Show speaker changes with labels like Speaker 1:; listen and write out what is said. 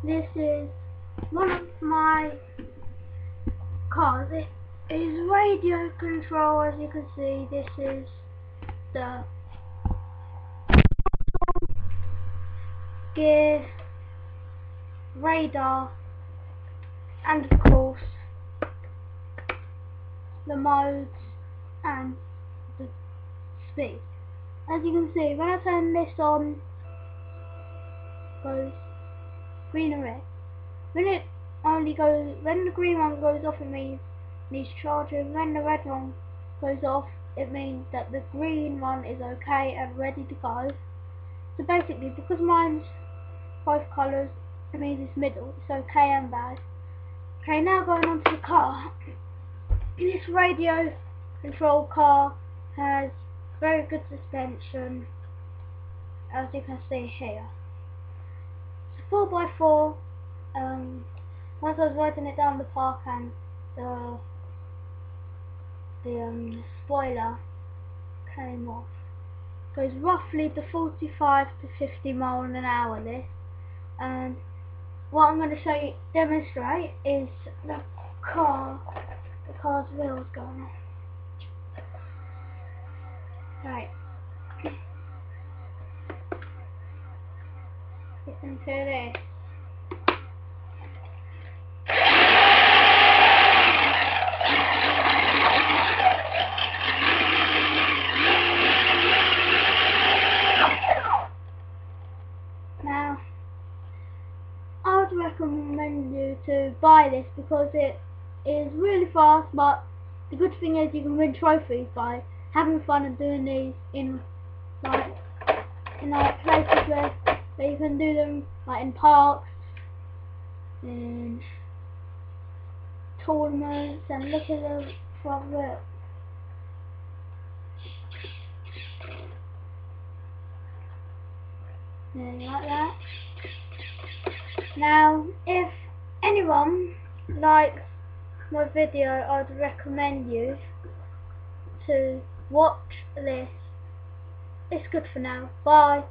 Speaker 1: This is one of my cars. It is radio control, as you can see. This is the gear, radar, and of course the modes and the speed. As you can see, when I turn this on, goes green and red. When the green one goes off, it means it needs charging. When the red one goes off, it means that the green one is okay and ready to go. So basically, because mine's both colours, it means it's middle. It's okay and bad. Okay, now going on to the car. This radio control car has very good suspension, as you can see here. It's a 4x4. Once I was riding it down the park and the spoiler came off. Goes roughly to 45 to 50 miles an hour, this. And what I'm going to demonstrate is the car's wheels going on. Right. Listen to this. Now, I would recommend you to buy this because it is really fast, but the good thing is you can win trophies by having fun and doing these in places where you can do them, like in parks, in tournaments, and look at the front wheel. Yeah, like that. Now, if anyone likes my video, I'd recommend you to watch this. It's good for now. Bye.